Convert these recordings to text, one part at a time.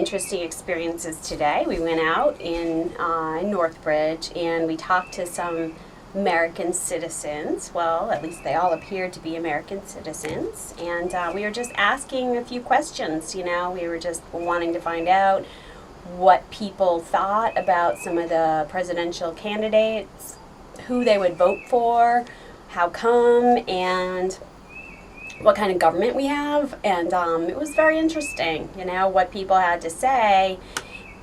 interesting experiences today. We went out in Northbridge and we talked to some American citizens. Well, at least they all appeared to be American citizens. And we were just asking a few questions, you know. We were just wanting to find out what people thought about some of the presidential candidates, who they would vote for, how come, and what kind of government we have. And it was very interesting, you know, what people had to say.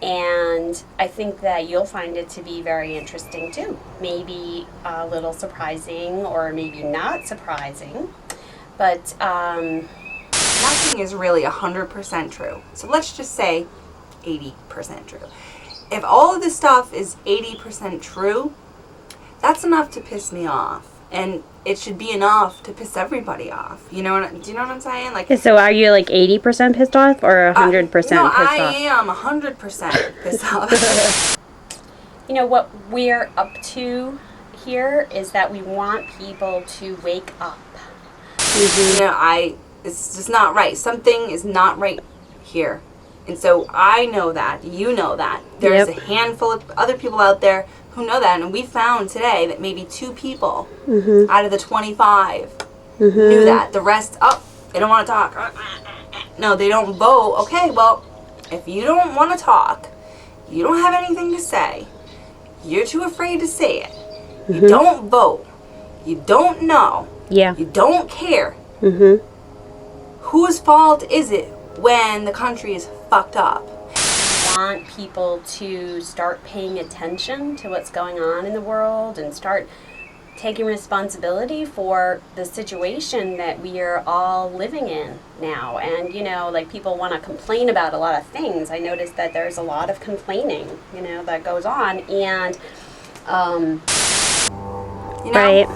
And I think that you'll find it to be very interesting too. Maybe a little surprising or maybe not surprising. But nothing is really 100% true. So let's just say 80% true. If all of this stuff is 80% true, that's enough to piss me off. And it should be enough to piss everybody off. Do you know what I'm saying? Like, so are you like 80% pissed off or 100% pissed off? No, I am 100% pissed off. You know, what we're up to here is that we want people to wake up. You know, it's just not right. Something is not right here. And so I know that. You know that. There's a handful of other people out there who know that. And we found today that maybe 2 people out of the 25 knew that. The rest, they don't want to talk. No, they don't vote. Okay, well, if you don't want to talk, you don't have anything to say, you're too afraid to say it, you don't vote, you don't know, you don't care, whose fault is it when the country is fucked up? I want people to start paying attention to what's going on in the world and start taking responsibility for the situation that we are all living in now. And, you know, like, people want to complain about a lot of things. I noticed that there's a lot of complaining, you know, that goes on. And, you know, right.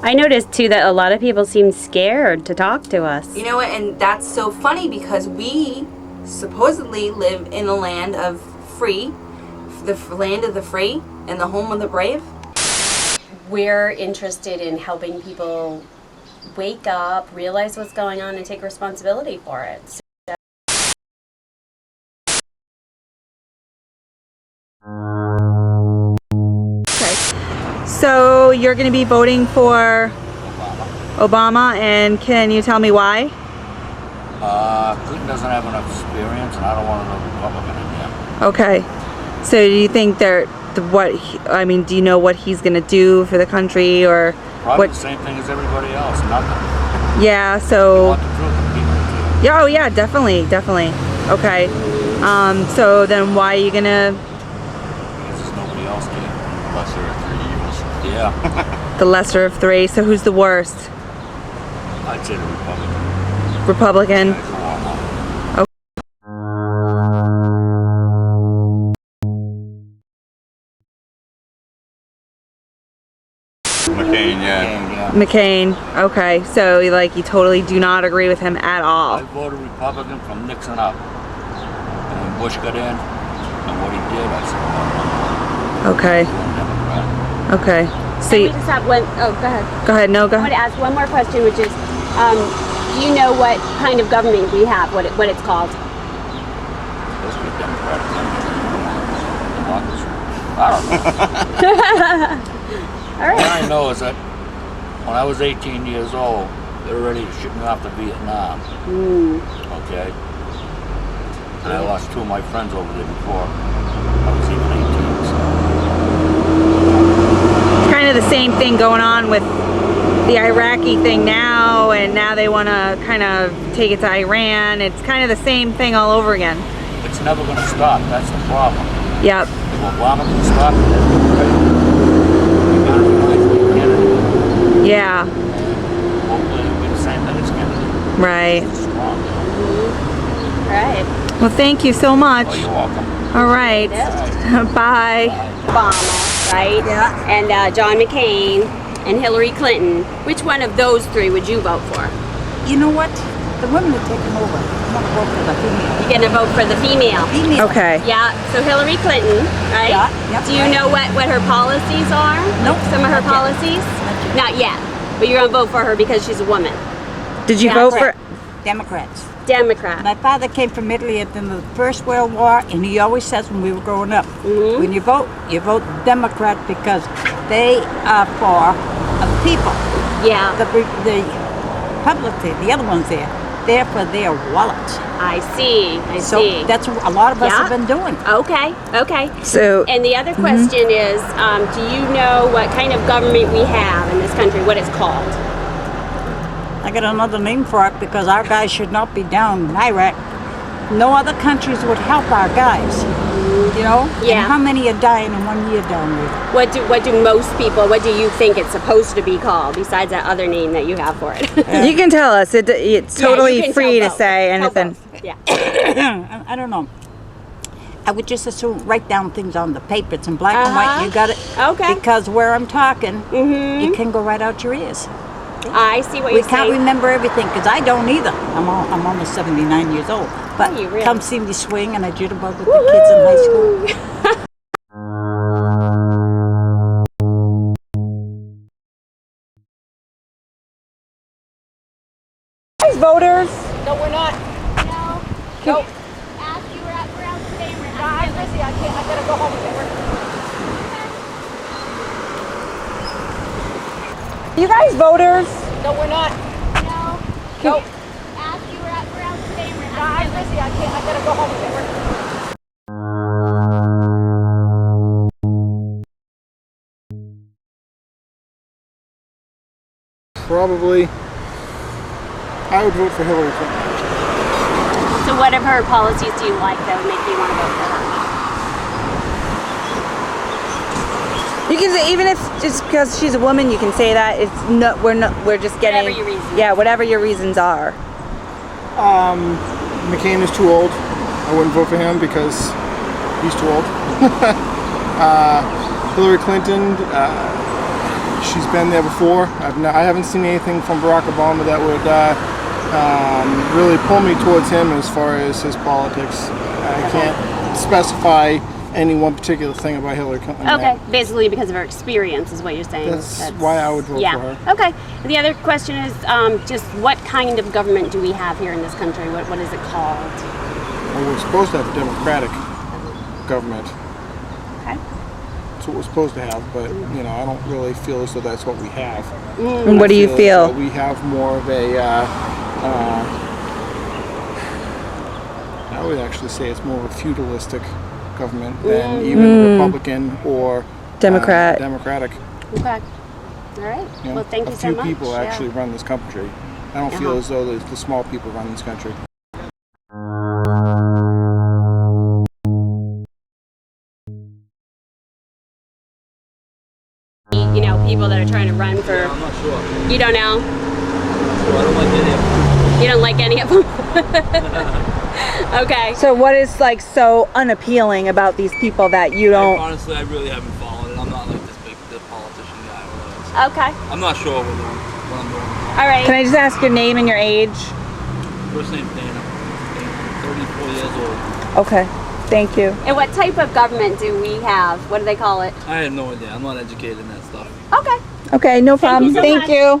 I noticed, too, that a lot of people seem scared to talk to us. You know what? And that's so funny because we supposedly live in a land of free, the land of the free and the home of the brave. We're interested in helping people wake up, realize what's going on, and take responsibility for it. So you're going to be voting for Obama, and can you tell me why? Clinton doesn't have enough experience, and I don't want another Republican in there. Okay. So do you think do you know what he's going to do for the country, or Probably the same thing as everybody else, nothing. Yeah, You so want the truth of people too. yeah, oh yeah, definitely. Okay. So then why are you going to Because there's nobody else there. Lesser of 3 evils. Yeah. the lesser of 3? So who's the worst? I'd say the Republican. Republican? Yeah, Cuomo. McCain, yeah. McCain. Okay. So you totally do not agree with him at all. I voted Republican from Nixon up. And when Bush got in, and what he did, I said, Okay. I'm Democrat. Okay. So We you, just have one. Oh, go ahead. go ahead. No, go I want ahead. to ask one more question, which is, do you know what kind of government we have, what it's called? Supposed to be Democratic. Democracy. I don't know. All right. What I know is that when I was 18 years old, they were ready to ship me off to Vietnam. Okay? And I lost 2 of my friends over there before I was even 18. So. It's kind of the same thing going on with the Iraqi thing now, and now they want to kind of take it to Iran. It's kind of the same thing all over again. It's never going to stop. That's the problem. Yep. If Obama can stop it, that's great. You got to realize what Kennedy. Yeah. Hopefully it'll be the same thing as Kennedy. Right. It's strong. All right. Well, thank you so much. Oh, you're welcome. All right. Bye. Obama, right? Yeah. And John McCain and Hillary Clinton. Which one of those 3 would you vote for? You know what? The women are taking over. I'm going to vote for the female. You're going to vote for the female. Female. Okay. Yeah, so Hillary Clinton, right? Yeah, yep, Do you right. know what her policies are? Nope, Some of her not yet. policies? Not yet. But you're going to vote for her because she's a woman. Did you Yeah, vote for? Democrats. Democrat. My father came from Italy at the end of the First World War, and he always says when we were growing up, when you vote Democrat because they are for people. Yeah. The Republican, the other ones they're for their wallets. I see. I So see. that's what a lot of us Yeah. have been doing. Okay. Okay. So, And the other question is, do you know what kind of government we have in this country? What it's called? I got another name for it because our guys should not be down in Iraq. No other countries would help our guys. You know? Yeah. And how many are dying in 1 year down there? What do most people? What do you think it's supposed to be called besides that other name that you have for it? you can tell us. It's Yeah, totally you can free tell to both. say Tell anything. both. Yeah. I don't know. I would just assume write down things on the paper. It's in black and white. You got it. Okay. Because where I'm talking, it can go right out your ears. I see what We you're can't saying. remember everything because I don't either. I'm almost 79 years old. But you really? come see me swing and I jitterbug with the kids in high school. Guys, voters. No, we're not. No. Nope. Ask you we're out today. I'm busy. I gotta go home and get work. You guys, voters. No, we're not. No. Nope. Ask you we're out today. I'm busy. I gotta go home and get work. Probably, I would vote for Hillary Clinton. So what of her policies do you like that would make you want to vote for her? You can say, even if just because she's a woman, you can say that. It's no, we're just getting. Whatever your reasons. Yeah, whatever your reasons are. McCain is too old. I wouldn't vote for him because he's too old. Hillary Clinton, she's been there before. I haven't seen anything from Barack Obama that would really pull me towards him as far as his politics. I can't specify any one particular thing about Hillary Clinton. Okay, basically because of her experience is what you're saying. That's why I would vote for her. Okay. The other question is just what kind of government do we have here in this country? What is it called? Well, we're supposed to have a democratic government. Okay. That's what we're supposed to have, but I don't really feel as though that's what we have. And what do you as feel? though we have more of a. I would actually say it's more of a feudalistic government than even Republican or Democratic. Okay. All right. Well, thank you so much. A few people actually run this country. I don't feel as though the small people run this country. People that are trying to run for. I'm not sure. You don't know? I don't like any of them. You don't like any of them? Okay. So what is like so unappealing about these people that you don't? Honestly, I really haven't followed it. I'm not like this politician guy. Or Okay. I'm not sure what I'm doing. All right. Can I just ask your name and your age? First name's Dana. I'm 34 years old. Okay. Thank you. And what type of government do we have? What do they call it? I have no idea. I'm not educated in that stuff. Okay. Okay, no problem. so Thank much. you.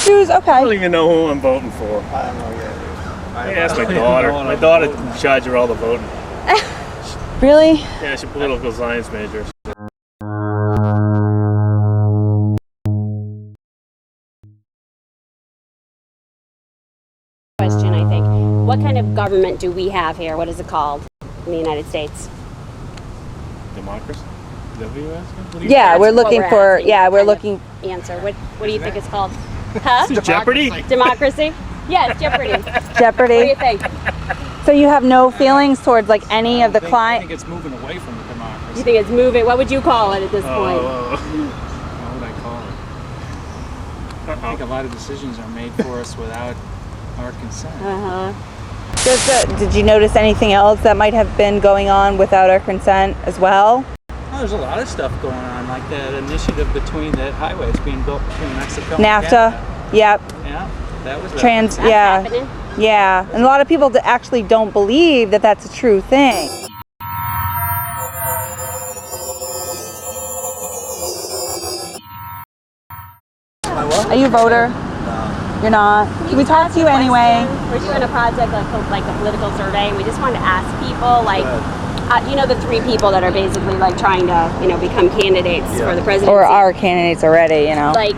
Shoes, I okay. don't even know who I'm voting for. I don't know yet. I asked my daughter. My daughter's in charge of all the voting. Really? Yeah, she's a political science major. Question, I think. What kind of government do we have here? What is it called in the United States? Democracy? Is that what you're asking? What do you Yeah, That's we're what looking we're for. asking, Yeah, we're kind of looking. Answer. What do you think it's called? Huh? Jeopardy? Democracy? Yes, Jeopardy. What do you Jeopardy. think? So you have no feelings towards like any of the I client. think it's moving away from the democracy. You think it's moving? What would you call it at this point? What would I call it? I think a lot of decisions are made for us without our consent. Did you notice anything else that might have been going on without our consent as well? Well, there's a lot of stuff going on, like that initiative between that highway is being built between Mexico and NAFTA. Canada. Yep. Yeah, that was Trans. That's Yeah. happening. Yeah. And a lot of people actually don't believe that that's a true thing. Are you a voter? You're not? Can we talk to you anyway? We're doing a project like a political survey. We just wanted to ask people, like, you know, the 3 people that are basically like trying to, you know, become candidates for the presidency. Or are candidates already, you know? Like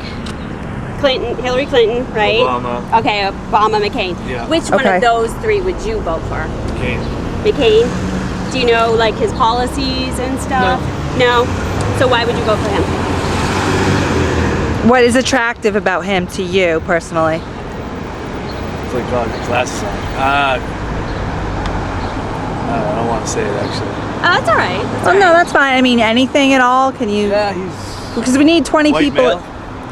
Clinton, Hillary Clinton, right? Obama. Okay, Obama, McCain. Yeah. Which one of those 3 would you vote for? McCain. McCain? Do you know like his policies and stuff? No. So why would you vote for him? What is attractive about him to you personally? It's like drawing your glasses on. I don't want to say it actually. Oh, that's all right. That's Oh, no, that's fine. I mean, anything at all? Can you? Yeah, he's Because we need 20 white people. male.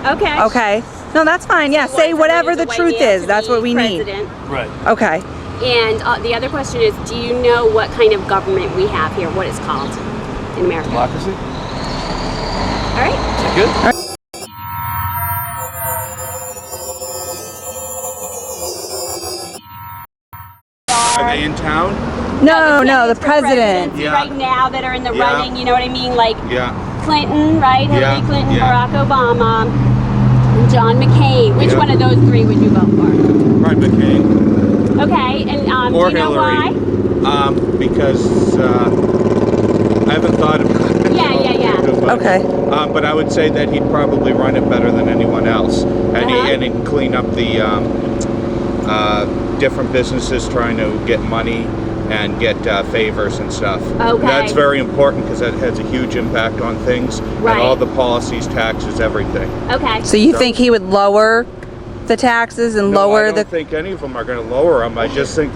Okay. Okay. No, that's fine. Yeah, So say you want whatever somebody the who's a white truth male is. to That's be what we need. president. Right. Okay. And the other question is, do you know what kind of government we have here? What it's called in America? Democracy. All right. Is that good? Are they in town? No, no, the candidates for president. presidency Yeah. right now that are in the Yeah. running, you know what I mean? Like Yeah. Clinton, right? Hillary Yeah, Clinton, yeah. Barack Obama, and John McCain. Which Yeah. one of those 3 would you vote for? Right, McCain. Okay, and Or do you know Hillary. why? Because I haven't thought about it. Yeah. But, Okay. but I would say that he'd probably run it better than anyone else, and he'd clean up the different businesses trying to get money and get favors and stuff. Okay. That's very important because that has a huge impact on things Right. and all the policies, taxes, everything. Okay. So you think he would lower the taxes and No, lower I the... don't think any of them are going to lower them. I just think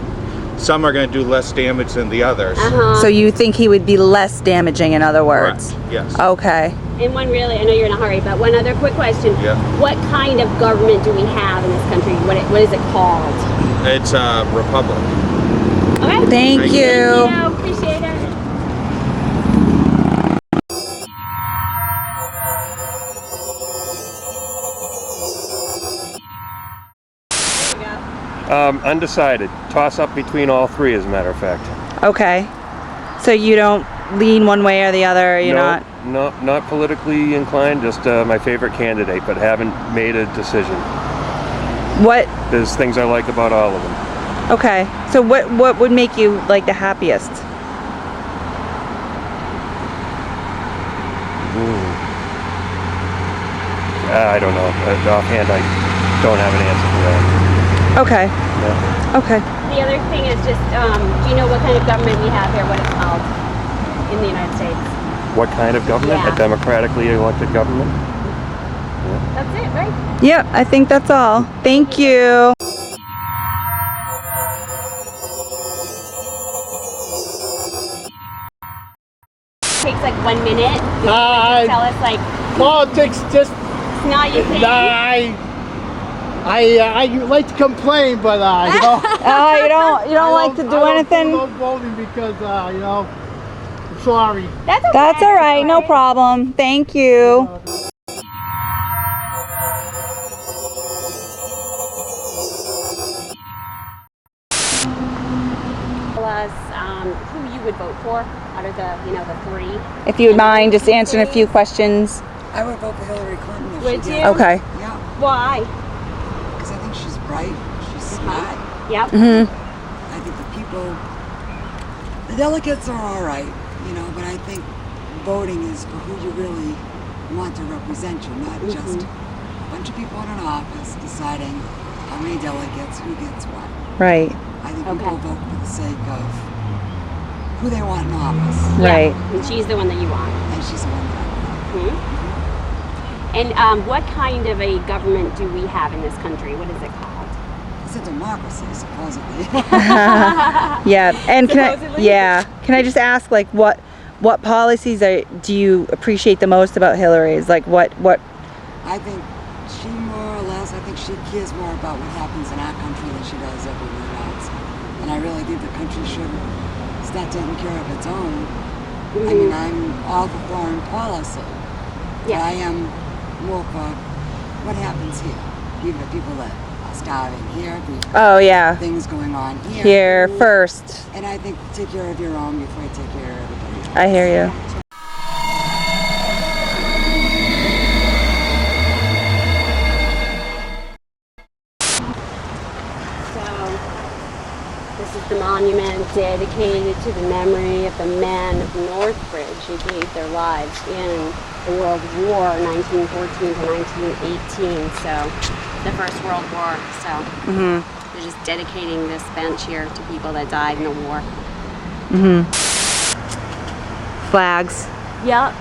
some are going to do less damage than the others. So you think he would be less damaging, in other words? Correct. Yes. Okay. And one really, I know you're in a hurry, but one other quick question. Yeah. What kind of government do we have in this country? What is it called? It's a republic. Okay. Thank you. Thank you. Appreciate it. Undecided. Toss up between all 3, as a matter of fact. Okay. So you don't lean one way or the other, you're not... Not politically inclined, just my favorite candidate, but haven't made a decision. What... There's things I like about all of them. Okay. So what would make you like the happiest? I don't know. Offhand, I don't have an answer for that. Okay. Yeah. Okay. The other thing is just, do you know what kind of government we have here? What it's called in the United States? What kind of government? Yeah. A democratically elected government? That's it, right? Yeah, I think that's all. Thank you. Takes like 1 minute. Just tell us like Politics just, it's not your thing. I like to complain, but you know. You don't like to do anything? I don't voting because you know. I'm sorry. That's okay. That's all right. No problem. Thank you. Tell us who you would vote for out of the, the 3. If you would mind just answering a few questions. I would vote for Hillary Clinton if Would she did. you? Okay. Yeah, Why? because I think she's bright, she's smart. Yep. Mm-hmm. I think the delegates are all right, but I think voting is for who you really want to represent you, not just a bunch of people in an office deciding how many delegates, who gets what. Right. I think people vote for the sake of who they want in office. Right. Yeah. And she's the one that you want. And she's the one that I want. And what kind of a government do we have in this country? What is it called? It's a democracy, supposedly. Yeah. And Supposedly? can I just ask, like, what policies do you appreciate the most about Hillary's? Like, what? I think she more or less, she cares more about what happens in our country than she does everywhere else. And I really think the country should start taking care of its own. I mean, I'm all for foreign policy. But I am more for what happens here. Even the people that are starving here, Oh, yeah. things going on here. Here first. And I think take care of your own before you take care of everybody else. I hear you. dedicated to the memory of the men of Northbridge who gave their lives in the World War, 1914 to 1918. So, the First World War. So, they're just dedicating this bench here to people that died in the war. Flags, Yep.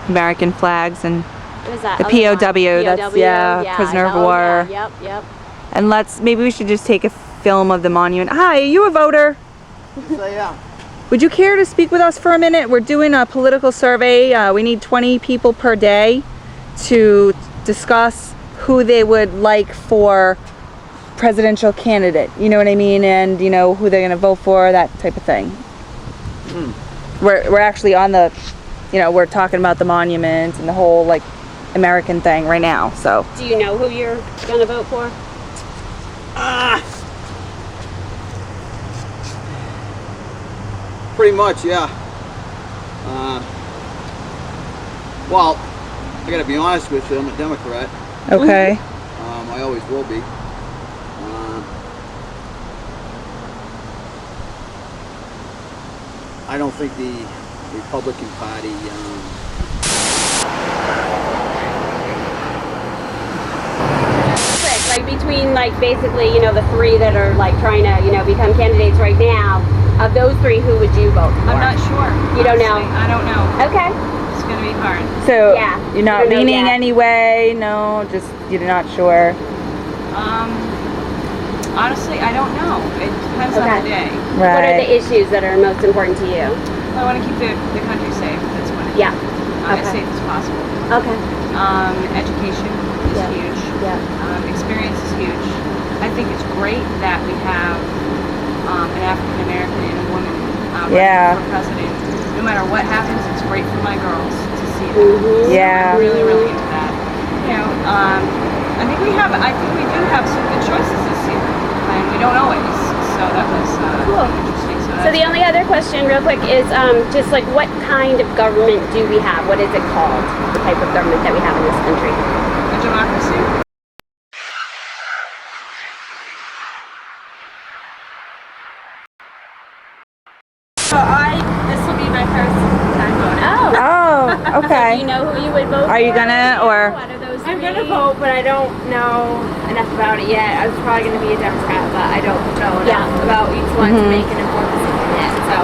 American flags, and What is that? the other one? POW, that's, yeah, prisoner of war. Yeah, yep. And maybe we should just take a film of the monument. Hi, are you a voter? Yes, I am. Would you care to speak with us for a minute? We're doing a political survey. We need 20 people per day to discuss who they would like for presidential candidate. You know what I mean? And you know who they're going to vote for, that type of thing. We're actually on the, we're talking about the monument and the whole like American thing right now. So. Do you know who you're going to vote for? Pretty much, yeah. Well, I gotta be honest with you, I'm a Democrat. Okay. I always will be. I don't think the Republican Party Like between like basically, the three that are like trying to, become candidates right now, of those three, who would you vote for? I'm not sure. You don't know? I don't know. Okay. It's gonna be hard. So Yeah, you're not you don't know leaning yet. any way? No, just you're not sure. Honestly, I don't know. It depends on the day. What are the issues that are most important to you? I want to keep the country safe. That's what it is. Yeah. As safe as possible. Okay. Education is huge. Yeah. Experience is huge. I think it's great that we have an African American and a woman running for president. No matter what happens, it's great for my girls to see that. Yeah. I'm really, really into that. I think we do have some good choices this year, and we don't always. So that was interesting. So the only other question real quick is just like what kind of government do we have? What is it called? The type of government that we have in this country? A democracy. So this will be my first time voting. Oh, okay. Do you know who you would vote for? Are you gonna or? I'm gonna vote, but I don't know enough about it yet. I was probably gonna be a Democrat, but I don't know enough about each one to make an informed decision yet. So.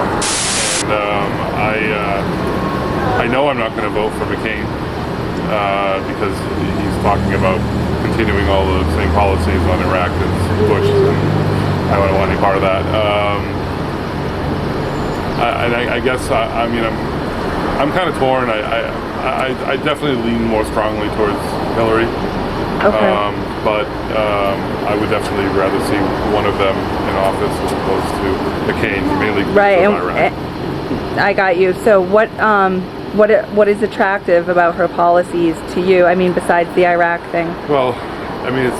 I know I'm not going to vote for McCain because he's talking about continuing all the same policies on Iraq as Bush, and I don't want any part of that. I guess I'm kind of torn. I definitely lean more strongly towards Hillary. Okay. But I would definitely rather see one of them in office as opposed to McCain, mainly because of Iraq. I got you. So what is attractive about her policies to you? I mean, besides the Iraq thing. Well, I mean,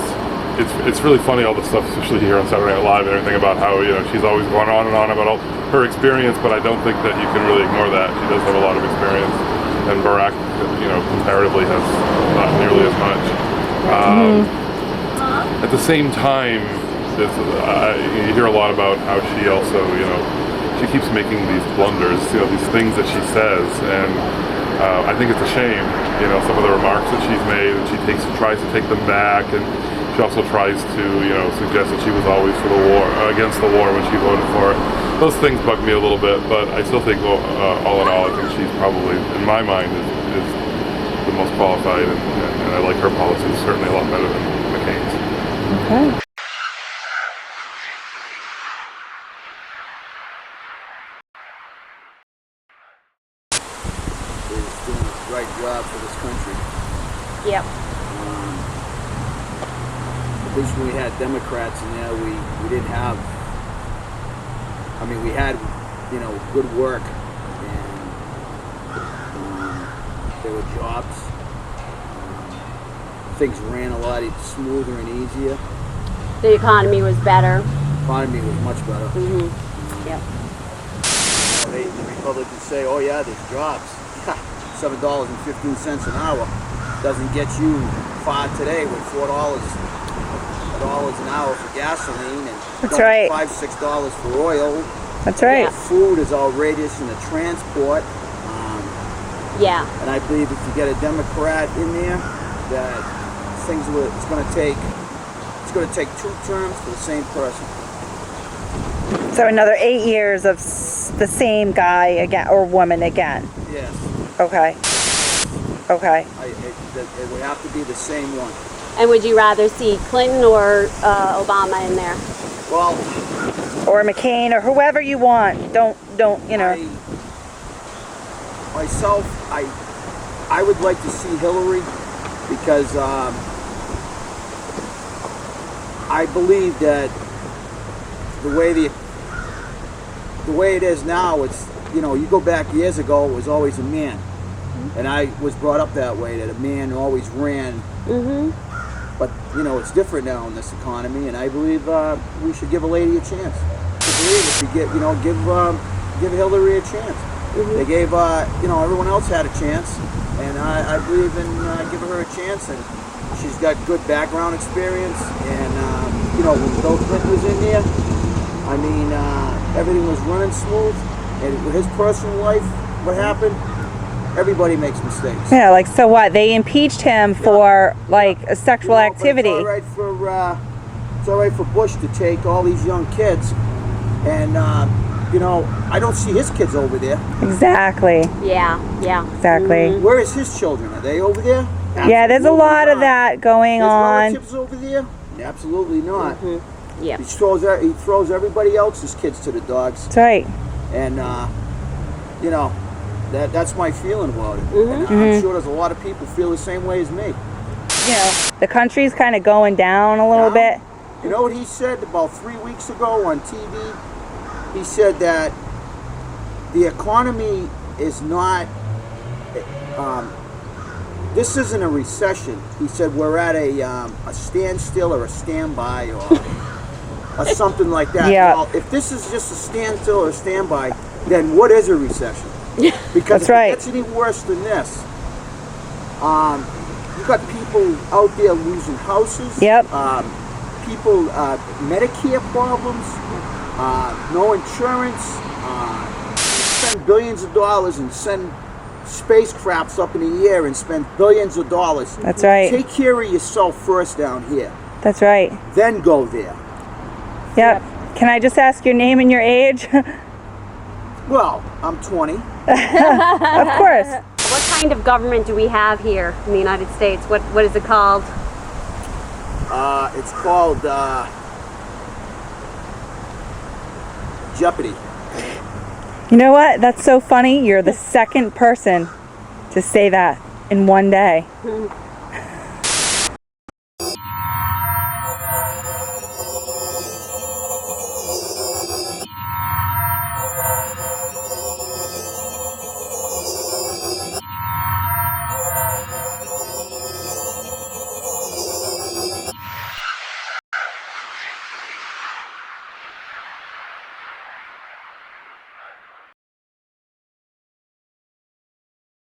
it's really funny, all the stuff, especially here on Saturday Night Live and everything, about how she's always going on and on about all her experience, but I don't think that you can really ignore that. She does have a lot of experience, and Barack, comparatively has not nearly as much. At the same time, you hear a lot about how she also, she keeps making these blunders, these things that she says, and I think it's a shame, some of the remarks that she's made, and she tries to take them back, and she also tries to, suggest that she was always for the war, against the war when she voted for it. Those things bug me a little bit, but I still think, all in all, I think she's probably, in my mind, is the most qualified, and I like her policies certainly a lot better than McCain's. Okay. doing the right job for this country. Yep. At least when we had Democrats in there, we didn't have. I mean, we had, good work, and there were jobs. Things ran a lot smoother and easier. The economy was better. The economy was much better. Yep. The Republicans say, "Oh yeah, there's jobs. $7.15 an hour doesn't get you far today with $4 a $5 an hour for gasoline and That's right. $5-6 for oil. That's right. The food is outrageous in the transport. Yeah. And I believe if you get a Democrat in there, that it's going to take 2 terms for the same person. So another 8 years of the same guy again, or woman again. Yes. Okay. Okay. It would have to be the same one. And would you rather see Clinton or Obama in there? Well, or McCain or whoever you want. Don't you know? Myself, I would like to see Hillary because I believe that the way it is now, it's, you know, you go back years ago, it was always a man. And I was brought up that way, that a man always ran. But, you know, it's different now in this economy, and I believe we should give a lady a chance. I believe if you get, you know, give Hillary a chance. They gave, you know, everyone else had a chance, and I believe in giving her a chance, and she's got good background experience, and, you know, when Bill Clinton was in there, I mean, everything was running smooth, and with his personal life, what happened, everybody makes mistakes. Yeah, like, so what? They impeached him for, like, a sexual activity. It's all right for Bush to take all these young kids, and, you know, I don't see his kids over there. Exactly. Yeah. Exactly. Where is his children? Are they over there? Yeah, there's a lot of that going on. His relatives over there? Absolutely not. Yeah. He throws everybody else's kids to the dogs. That's right. And, you know, that's my feeling about it. And I'm sure there's a lot of people feel the same way as me. You know, the country's kind of going down a little bit. You know what he said about 3 weeks ago on TV? He said that the economy is not, this isn't a recession. He said we're at a standstill or a standby or something like that. Yeah. Well, if this is just a standstill or a standby, then what is a recession? Because if it gets any worse than this, you've got people out there losing houses. Yep. People, Medicare problems, no insurance, spend billions of dollars and send spacecrafts up in the air and spend billions of dollars. That's right. Take care of yourself first down here. That's right. Then go there. Yep. Can I just ask your name and your age? Well, I'm 20. Of course. What kind of government do we have here in the United States? What is it called? It's called Jeopardy. You know what? That's so funny. You're the second person to say that in one day.